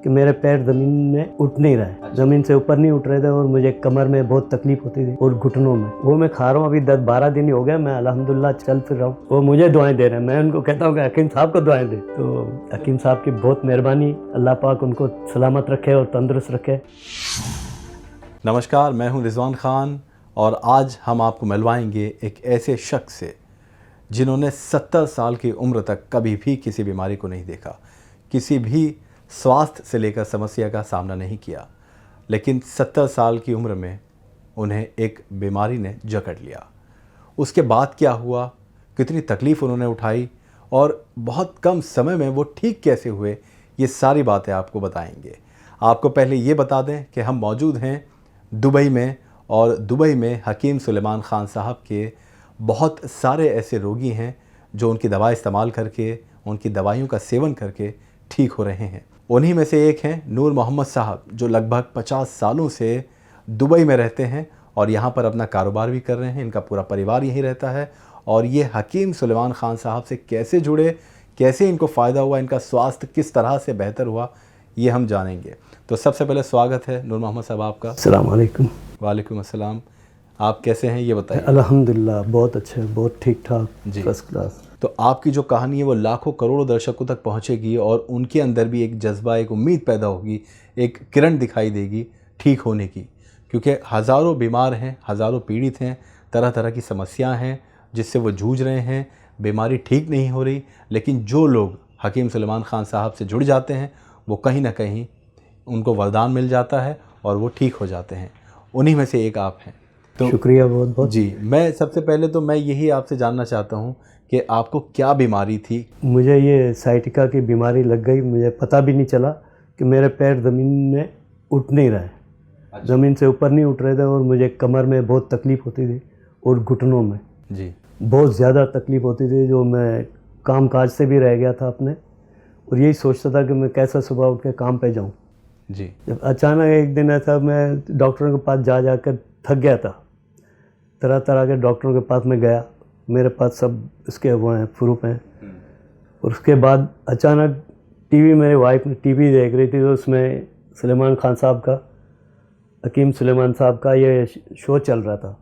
कि मेरे पैर ज़मीन में उठ नहीं रहे, ज़मीन से ऊपर नहीं उठ रहे थे और मुझे कमर में बहुत तकलीफ होती थी और घुटनों में। वो मैं खा रहा हूँ, अभी 10-12 दिन ही हो गए, मैं अल्हम्दुलिल्लाह चल फिर रहा हूँ। वो मुझे दुआएं दे रहे हैं, मैं उनको कहता हूँ कि हकीम साहब को दुआएं दे। तो हकीम साहब की बहुत मेहरबानी, अल्लाह पाक उनको सलामत रखे और तंदुरुस्त रखे। नमस्कार, मैं हूं रिजवान खान और आज हम आपको मिलवाएंगे एक ऐसे शख्स से जिन्होंने 70 साल की उम्र तक कभी भी किसी बीमारी को नहीं देखा, किसी भी स्वास्थ्य से लेकर समस्या का सामना नहीं किया, लेकिन 70 साल की उम्र में उन्हें एक बीमारी ने जकड़ लिया। उसके बाद क्या हुआ, कितनी तकलीफ़ उन्होंने उठाई और बहुत कम समय में वो ठीक कैसे हुए, ये सारी बातें आपको बताएंगे। आपको पहले ये बता दें कि हम मौजूद हैं दुबई में, और दुबई में हकीम सुलेमान ख़ान साहब के बहुत सारे ऐसे रोगी हैं जो उनकी दवा इस्तेमाल करके, उनकी दवाइयों का सेवन करके ठीक हो रहे हैं। उन्हीं में से एक हैं नूर मोहम्मद साहब, जो लगभग 50 सालों से दुबई में रहते हैं और यहाँ पर अपना कारोबार भी कर रहे हैं। इनका पूरा परिवार यहीं रहता है और ये हकीम सुलेमान ख़ान साहब से कैसे जुड़े, कैसे इनको फ़ायदा हुआ, इनका स्वास्थ्य किस तरह से बेहतर हुआ, ये हम जानेंगे। तो सबसे पहले स्वागत है नूर मोहम्मद साहब आपका। अस्सलाम वालेकुम। वालेकुम अस्सलाम। आप कैसे हैं ये बताइए। अल्हम्दुलिल्लाह बहुत अच्छे, बहुत ठीक ठाक, जी, फर्स्ट क्लास। तो आपकी जो कहानी है वो लाखों करोड़ों दर्शकों तक पहुंचेगी और उनके अंदर भी एक जज्बा, एक उम्मीद पैदा होगी, एक किरण दिखाई देगी ठीक होने की। क्योंकि हज़ारों बीमार हैं, हज़ारों पीड़ित हैं, तरह तरह की समस्याएं हैं जिससे वो जूझ रहे हैं, बीमारी ठीक नहीं हो रही। लेकिन जो लोग हकीम सुलेमान ख़ान साहब से जुड़ जाते हैं वो कहीं ना कहीं उनको वरदान मिल जाता है और वो ठीक हो जाते हैं। उन्हीं में से एक आप हैं। तो शुक्रिया बहुत बहुत। जी, मैं सबसे पहले तो मैं यही आपसे जानना चाहता हूँ कि आपको क्या बीमारी थी। मुझे ये साइटिका की बीमारी लग गई, मुझे पता भी नहीं चला कि मेरे पैर ज़मीन में उठ नहीं रहे, ज़मीन से ऊपर नहीं उठ रहे थे और मुझे कमर में बहुत तकलीफ़ होती थी और घुटनों में जी बहुत ज़्यादा तकलीफ़ होती थी, जो मैं काम काज से भी रह गया था अपने, और यही सोचता था कि मैं कैसे सुबह उठ के काम पे जाऊँ। जी, जब अचानक एक दिन ऐसा, मैं डॉक्टरों के पास जा कर थक गया था, तरह तरह के डॉक्टरों के पास मैं गया, मेरे पास सब इसके वो हैं, प्रूफ हैं। और उसके बाद अचानक टीवी, मेरी वाइफ ने टीवी देख रही थी, तो उसमें सुलेमान ख़ान साहब का, हकीम सुलेमान साहब का ये शो चल रहा था।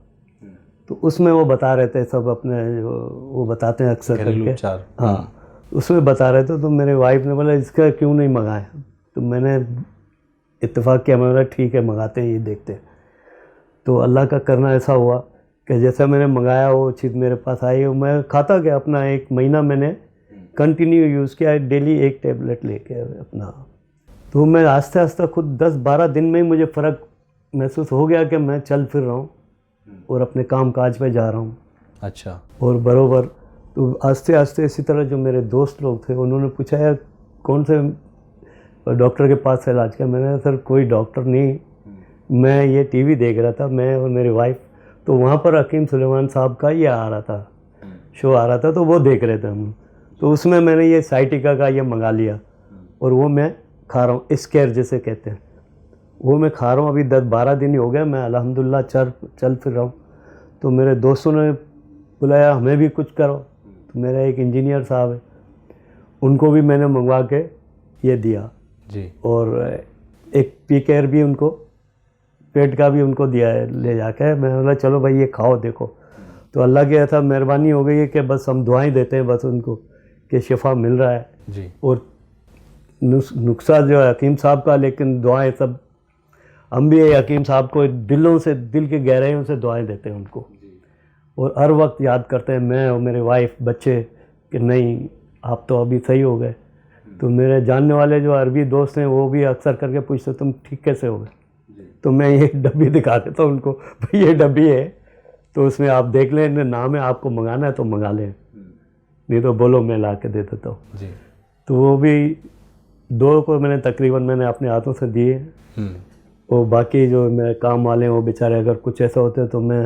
तो उसमें वो बता रहे थे सब अपने, वो बताते हैं अक्सर घरेलू करके। उपचार। हाँ, उसमें बता रहे थे। तो मेरे वाइफ ने बोला इसका क्यों नहीं मंगाए, तो मैंने इत्तेफाक किया, मैं बोला ठीक है मंगाते हैं, ये देखते हैं। तो अल्लाह का करना ऐसा हुआ कि जैसा मैंने मंगाया वो चीज़ मेरे पास आई और मैं खाता गया। अपना 1 महीना मैंने कंटिन्यू यूज़ किया, डेली 1 टैबलेट लेके अपना। तो मैं आस्ते आस्ते खुद 10-12 दिन में ही मुझे फ़र्क महसूस हो गया कि मैं चल फिर रहा हूँ और अपने काम काज पे जा रहा हूँ। अच्छा। और बरोबर तो आस्ते आस्ते इसी तरह जो मेरे दोस्त लोग थे उन्होंने पूछा यार कौन से डॉक्टर के पास इलाज किया। मैंने सर कोई डॉक्टर नहीं, मैं ये टीवी देख रहा था, मैं और मेरी वाइफ। तो वहाँ पर हकीम सुलेमान साहब का ये आ रहा था, शो आ रहा था, तो वो देख रहे थे हम। तो उसमें मैंने ये साइटिका का ये मंगा लिया और वो मैं खा रहा हूँ, स्केयर जिसे कहते हैं, वो मैं खा रहा हूँ। अभी 10-12 दिन ही हो गए, मैं अल्हम्दुलिल्लाह चल फिर रहा हूँ। तो मेरे दोस्तों ने बुलाया हमें भी कुछ करो, तो मेरा एक इंजीनियर साहब है, उनको भी मैंने मंगवा के ये दिया जी। और एक पी केयर भी उनको, पेट का भी उनको दिया है ले जाके। मैं बोला चलो भाई ये खाओ देखो। तो अल्लाह की ऐसा मेहरबानी हो गई है कि बस हम दुआएं देते हैं बस उनको कि शिफा मिल रहा है जी। और नुस्खा जो है हकीम साहब का, लेकिन दुआएं सब हम भी हकीम साहब को दिलों से, दिल की गहराइयों से दुआएं देते हैं उनको और हर वक्त याद करते हैं, मैं और मेरे वाइफ बच्चे, कि नहीं आप तो अभी सही हो गए। तो मेरे जानने वाले जो अरबी दोस्त हैं वो भी अक्सर करके पूछते तुम ठीक कैसे हो गए। तो मैं ये डब्बी दिखा देता हूँ उनको, भाई ये डब्बी है, तो उसमें आप देख लें, नाम है, आपको मंगाना है तो मंगा लें, नहीं तो बोलो मैं ला के दे देता हूँ जी। तो वो भी 2 को मैंने तकरीबन मैंने अपने हाथों से दिए। वो बाकी जो मेरे काम वाले हैं वो बेचारे अगर कुछ ऐसा होते हैं तो मैं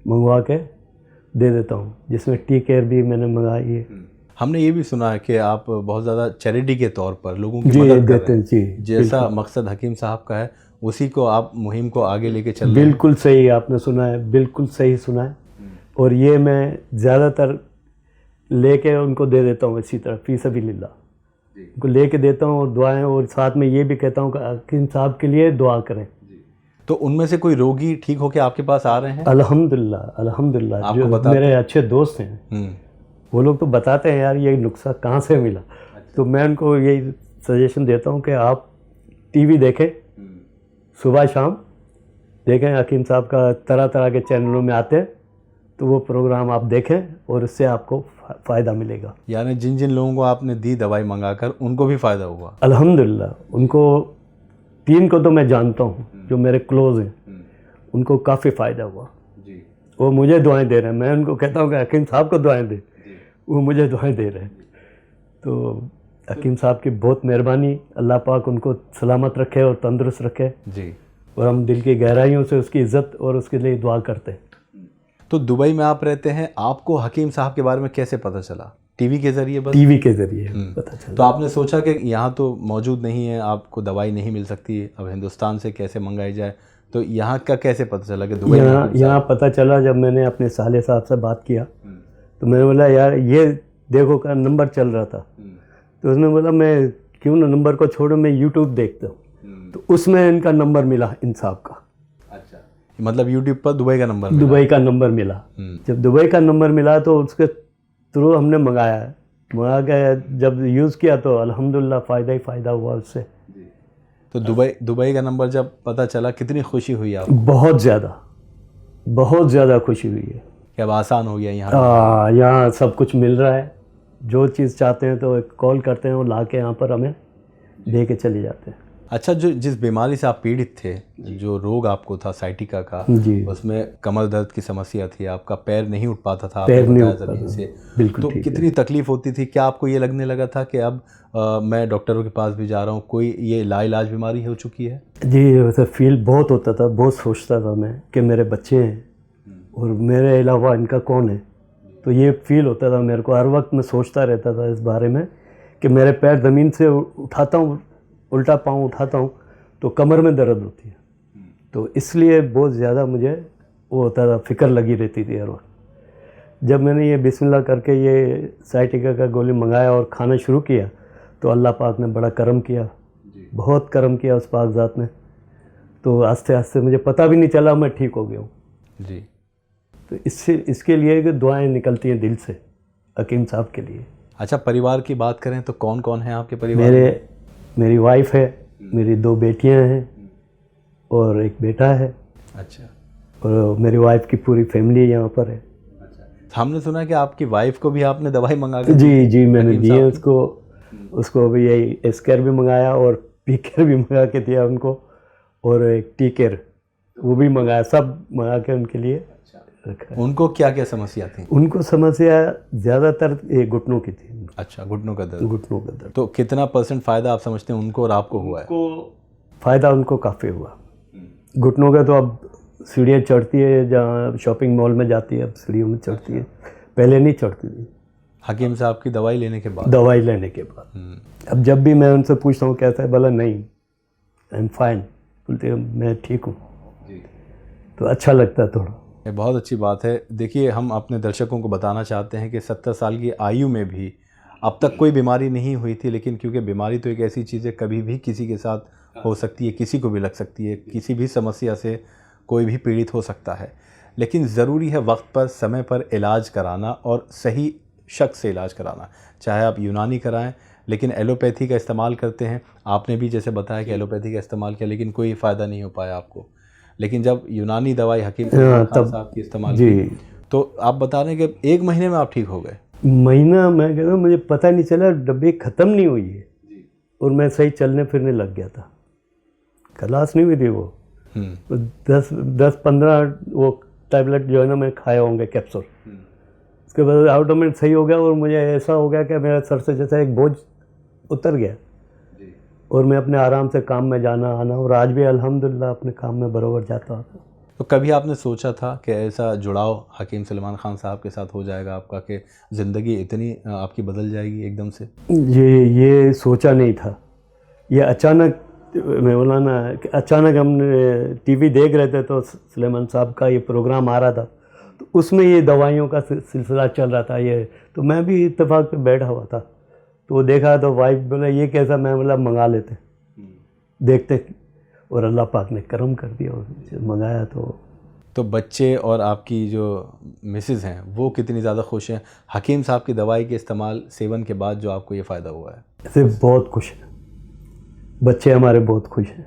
मंगवा के दे देता हूँ, जिसमें टी केयर भी मैंने मंगाई है। हमने ये भी सुना है कि आप बहुत ज़्यादा चैरिटी के तौर पर लोगों की जी मदद देते हैं जी। जैसा मकसद हकीम साहब का है उसी को आप मुहिम को आगे लेके चल रहे हैं। बिल्कुल सही आपने सुना है, बिल्कुल सही सुना है। और ये मैं ज़्यादातर लेके उनको दे देता हूँ इसी तरह फी सबीलिल्लाह। उनको लेके देता हूँ और दुआएं, और साथ में ये भी कहता हूँ कि हकीम साहब के लिए दुआ करें। तो उनमें से कोई रोगी ठीक होके आपके पास आ रहे हैं? अल्हम्दुलिल्लाह, अल्हम्दुलिल्लाह। आपको जो बताते मेरे अच्छे दोस्त हैं वो लोग तो बताते हैं यार ये नुस्खा कहाँ से मिला। तो मैं उनको यही सजेशन देता हूँ कि आप टीवी देखें, सुबह शाम देखें, हकीम साहब का तरह तरह के चैनलों में आते हैं, तो वो प्रोग्राम आप देखें और उससे आपको फ़ायदा मिलेगा। यानी जिन जिन लोगों को आपने दी दवाई मंगाकर उनको भी फ़ायदा हुआ? अल्हम्दुलिल्लाह। उनको 3 को तो मैं जानता हूँ जो मेरे क्लोज हैं, उनको काफ़ी फ़ायदा हुआ। वो मुझे दुआएं दे रहे हैं, मैं उनको कहता हूँ कि हकीम साहब को दुआएं दे, वो मुझे दुआएं दे रहे हैं। तो हकीम साहब की बहुत मेहरबानी, अल्लाह पाक उनको सलामत रखे और तंदुरुस्त रखे जी। और हम दिल की गहराइयों से उसकी इज़्ज़त और उसके लिए दुआ करते हैं। तो दुबई में आप रहते हैं, आपको हकीम साहब के बारे में कैसे पता चला? टीवी के ज़रिए बस? टीवी के ज़रिए पता चला। तो आपने सोचा कि यहाँ तो मौजूद नहीं है, आपको दवाई नहीं मिल सकती, अब हिंदुस्तान से कैसे मंगाई जाए? तो यहाँ का कैसे पता चला कि दुबई में? यहाँ पता चला जब मैंने अपने साले साहब से बात किया, तो मैंने बोला यार ये देखो का नंबर चल रहा था, तो उसने बोला मैं क्यों ना नंबर को छोड़ो, मैं यूट्यूब देखता हूँ। तो उसमें इनका नंबर मिला, इन साहब का। अच्छा, मतलब यूट्यूब पर दुबई का नंबर? दुबई का नंबर मिला। जब दुबई का नंबर मिला तो उसके थ्रू हमने मंगाया है। मंगा के जब यूज़ किया तो अल्हम्दुलिल्लाह फ़ायदा ही फ़ायदा हुआ उससे। तो दुबई का नंबर जब पता चला कितनी खुशी हुई आपको? बहुत ज़्यादा खुशी हुई है कि अब आसान हो गया यहाँ? यहाँ सब कुछ मिल रहा है, जो चीज़ चाहते हैं तो एक कॉल करते हैं, वो ला के यहाँ पर हमें दे के चले जाते हैं। अच्छा, जो जिस बीमारी से आप पीड़ित थे, जो रोग आपको था साइटिका का, उसमें कमर दर्द की समस्या थी, आपका पैर नहीं उठ पाता था, पैर नहीं उठ ज़मीन से, बिल्कुल। तो कितनी तकलीफ होती थी? क्या आपको ये लगने लगा था कि अब मैं डॉक्टरों के पास भी जा रहा हूँ, कोई ये लाइलाज बीमारी हो चुकी है? जी, वैसे फील बहुत होता था, बहुत सोचता था मैं कि मेरे बच्चे हैं और मेरे अलावा इनका कौन है। तो ये फील होता था मेरे को, हर वक्त मैं सोचता रहता था इस बारे में कि मेरे पैर ज़मीन से उठाता हूँ, उल्टा पाँव उठाता हूँ तो कमर में दर्द होती है। तो इसलिए बहुत ज़्यादा मुझे वो होता था, फ़िक्र लगी रहती थी हर वक्त। जब मैंने ये बिस्मिल्लाह करके ये साइटिका का गोली मंगाया और खाना शुरू किया तो अल्लाह पाक ने बड़ा करम किया, बहुत करम किया उस पाक ज़ात ने। तो आस्ते आस्ते मुझे पता भी नहीं चला मैं ठीक हो गया हूँ जी। तो इसके लिए कि दुआएं निकलती हैं दिल से हकीम साहब के लिए। अच्छा, परिवार की बात करें तो कौन कौन है आपके परिवार में? मेरी वाइफ है, मेरी 2 बेटियां हैं और एक बेटा है। अच्छा। और मेरी वाइफ की पूरी फैमिली यहाँ पर है। अच्छा, हमने सुना कि आपकी वाइफ को भी आपने दवाई मंगा के? जी, मैंने दी है उसको भी यही एस्केयर भी मंगाया और पीकेयर भी मंगा के दिया उनको, और एक टीकेयर वो भी मंगाया, सब मंगा के उनके लिए रखा है। उनको क्या क्या समस्या थी? उनको समस्या ज़्यादातर ये घुटनों की थी। अच्छा, घुटनों का दर्द। घुटनों का दर्द। तो कितना % फ़ायदा आप समझते हैं उनको और आपको हुआ है? फ़ायदा उनको काफ़ी हुआ। घुटनों का तो अब सीढ़ियाँ चढ़ती है, जहाँ शॉपिंग मॉल में जाती है अब सीढ़ियों में चढ़ती है, पहले नहीं चढ़ती थी। हकीम साहब की दवाई लेने के बाद? दवाई लेने के बाद। अब जब भी मैं उनसे पूछता हूँ कैसा है, बोला नहीं आई एम फाइन, बोलते मैं ठीक हूँ। तो अच्छा लगता है थोड़ा। ये बहुत अच्छी बात है। देखिए, हम अपने दर्शकों को बताना चाहते हैं कि 70 साल की आयु में भी अब तक कोई बीमारी नहीं हुई थी, लेकिन क्योंकि बीमारी तो एक ऐसी चीज़ है, कभी भी किसी के साथ हो सकती है, किसी को भी लग सकती है, किसी भी समस्या से कोई भी पीड़ित हो सकता है, लेकिन ज़रूरी है वक्त पर समय पर इलाज कराना और सही शख्स से इलाज कराना। चाहे आप यूनानी कराएं, लेकिन एलोपैथी का इस्तेमाल करते हैं, आपने भी जैसे बताया कि एलोपैथी का इस्तेमाल किया लेकिन कोई फ़ायदा नहीं हो पाया आपको, लेकिन जब यूनानी दवाई हकीम साहब की इस्तेमाल की तो आप बता रहे हैं कि 1 महीने में आप ठीक हो गए? महीना, मैं कहता हूँ मुझे पता नहीं चला, डब्बी ख़त्म नहीं हुई है और मैं सही चलने फिरने लग गया था। खलास नहीं हुई थी वो। 10-15 वो टैबलेट जो है ना मैं खाए होंगे कैप्सूल, उसके बाद ऑटोमेटिक सही हो गया और मुझे ऐसा हो गया कि मेरे सर से जैसा एक बोझ उतर गया और मैं अपने आराम से काम में जाना आना, और आज भी अल्हम्दुलिल्लाह अपने काम में बराबर जाता हूँ। तो कभी आपने सोचा था कि ऐसा जुड़ाव हकीम सलमान खान साहब के साथ हो जाएगा आपका, कि ज़िंदगी इतनी आपकी बदल जाएगी एकदम से? ये सोचा नहीं था। ये अचानक, मैं बोला ना, अचानक हमने टीवी देख रहे थे तो सलमान साहब का ये प्रोग्राम आ रहा था, तो उसमें ये दवाइयों का सिलसिला चल रहा था ये, तो मैं भी इत्तेफाक पे बैठा हुआ था तो वो देखा तो वाइफ बोला ये कैसा, मैं बोला मंगा लेते देखते, और अल्लाह पाक ने करम कर दिया और मंगाया। तो बच्चे और आपकी जो मिसेज़ हैं वो कितनी ज़्यादा खुश हैं हकीम साहब की दवाई के इस्तेमाल सेवन के बाद जो आपको ये फ़ायदा हुआ है? ऐसे बहुत खुश हैं, बच्चे हमारे बहुत खुश हैं,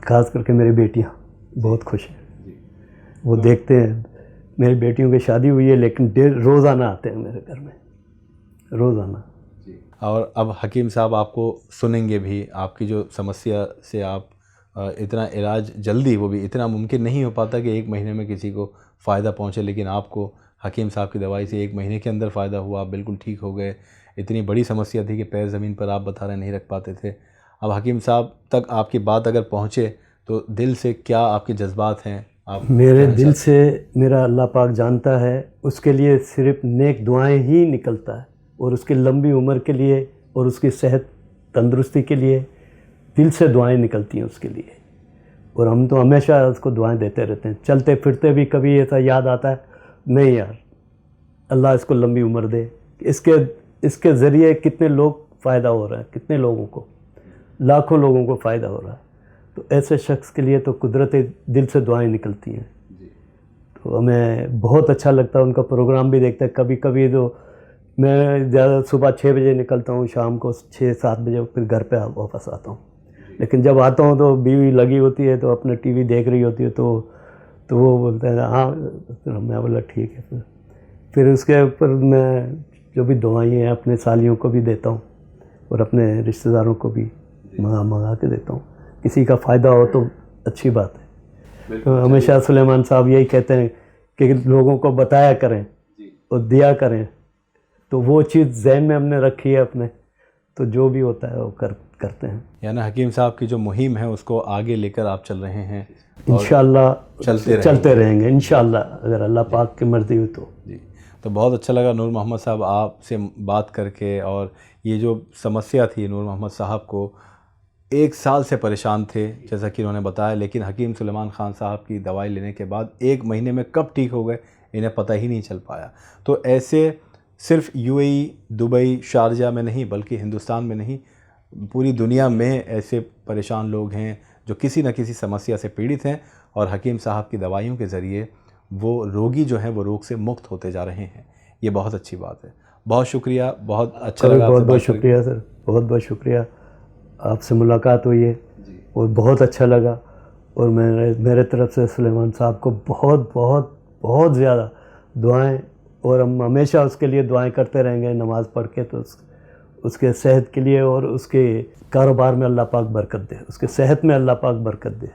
खास करके मेरी बेटियां बहुत खुश हैं। वो देखते हैं, मेरी बेटियों की शादी हुई है लेकिन रोज़ाना आते हैं मेरे घर में, रोज़ाना। और अब हकीम साहब आपको सुनेंगे भी, आपकी जो समस्या से आप इतना इलाज जल्दी, वो भी इतना मुमकिन नहीं हो पाता कि 1 महीने में किसी को फ़ायदा पहुंचे, लेकिन आपको हकीम साहब की दवाई से 1 महीने के अंदर फ़ायदा हुआ, आप बिल्कुल ठीक हो गए। इतनी बड़ी समस्या थी कि पैर ज़मीन पर आप बता रहे नहीं रख पाते थे। अब हकीम साहब तक आपकी बात अगर पहुँचे तो दिल से क्या आपके जज्बात हैं? आप मेरे दिल से मेरा अल्लाह पाक जानता है, उसके लिए सिर्फ नेक दुआएं ही निकलता है, और उसकी लंबी उम्र के लिए और उसकी सेहत तंदुरुस्ती के लिए दिल से दुआएं निकलती हैं उसके लिए। और हम तो हमेशा उसको दुआएं देते रहते हैं, चलते फिरते भी कभी ऐसा याद आता है, नहीं यार अल्लाह इसको लंबी उम्र दे, इसके ज़रिए कितने लोग फ़ायदा हो रहा है, कितने लोगों को, लाखों लोगों को फ़ायदा हो रहा है। तो ऐसे शख्स के लिए तो कुदरती दिल से दुआएं निकलती हैं। तो हमें बहुत अच्छा लगता है, उनका प्रोग्राम भी देखते हैं। कभी कभी तो मैं ज़्यादा सुबह 6 बजे निकलता हूँ, शाम को 6-7 बजे फिर घर पे वापस आता हूँ। लेकिन जब आता हूँ तो बीवी लगी होती है, तो अपने टीवी देख रही होती है, तो वो बोलते हैं हाँ, मैं बोला ठीक है। फिर उसके ऊपर मैं जो भी दवाई हैं अपने सालियों को भी देता हूँ और अपने रिश्तेदारों को भी मंगा के देता हूँ। किसी का फ़ायदा हो तो अच्छी बात है। तो हमेशा सुलेमान साहब यही कहते हैं कि लोगों को बताया करें और दिया करें, तो वो चीज़ ज़हन में हमने रखी है अपने, तो जो भी होता है वो करते हैं। यानी हकीम साहब की जो मुहिम है उसको आगे लेकर आप चल रहे हैं, इंशाअल्लाह चलते रहेंगे इंशाअल्लाह, अगर अल्लाह पाक की मर्ज़ी हो तो। जी, तो बहुत अच्छा लगा नूर मोहम्मद साहब आपसे बात करके। और ये जो समस्या थी, नूर मोहम्मद साहब को 1 साल से परेशान थे जैसा कि उन्होंने बताया, लेकिन हकीम सुलेमान ख़ान साहब की दवाई लेने के बाद 1 महीने में कब ठीक हो गए इन्हें पता ही नहीं चल पाया। तो ऐसे सिर्फ यूएई, दुबई, शारजा में नहीं बल्कि हिंदुस्तान में नहीं, पूरी दुनिया में ऐसे परेशान लोग हैं जो किसी न किसी समस्या से पीड़ित हैं, और हकीम साहब की दवाइयों के ज़रिए वो रोगी जो हैं वो रोग से मुक्त होते जा रहे हैं। ये बहुत अच्छी बात है। बहुत शुक्रिया, बहुत अच्छा लगा। बहुत बहुत शुक्रिया सर, बहुत बहुत शुक्रिया। आपसे मुलाकात हुई है और बहुत अच्छा लगा, और मेरे तरफ से सुलेमान साहब को बहुत बहुत बहुत ज़्यादा दुआएं, और हम हमेशा उसके लिए दुआएं करते रहेंगे नमाज़ पढ़ के। तो उसके सेहत के लिए और उसके कारोबार में अल्लाह पाक बरकत दे, उसके सेहत में अल्लाह पाक बरकत दे,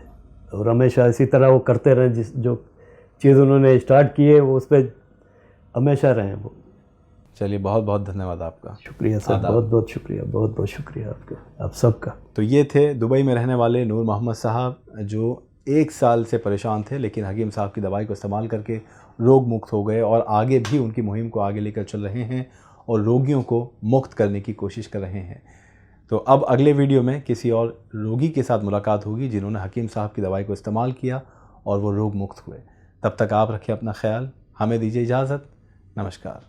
और हमेशा इसी तरह वो करते रहें। जो चीज़ उन्होंने स्टार्ट की है वो उस पर हमेशा रहें वो। चलिए, बहुत बहुत धन्यवाद आपका। शुक्रिया सर, बहुत बहुत शुक्रिया, बहुत बहुत शुक्रिया आपका, आप सबका। तो ये थे दुबई में रहने वाले नूर मोहम्मद साहब, जो 1 साल से परेशान थे, लेकिन हकीम साहब की दवाई को इस्तेमाल करके रोग मुक्त हो गए, और आगे भी उनकी मुहिम को आगे लेकर चल रहे हैं और रोगियों को मुक्त करने की कोशिश कर रहे हैं। तो अब अगले वीडियो में किसी और रोगी के साथ मुलाकात होगी जिन्होंने हकीम साहब की दवाई को इस्तेमाल किया और वो रोग मुक्त हुए। तब तक आप रखें अपना ख्याल, हमें दीजिए इजाज़त। नमस्कार।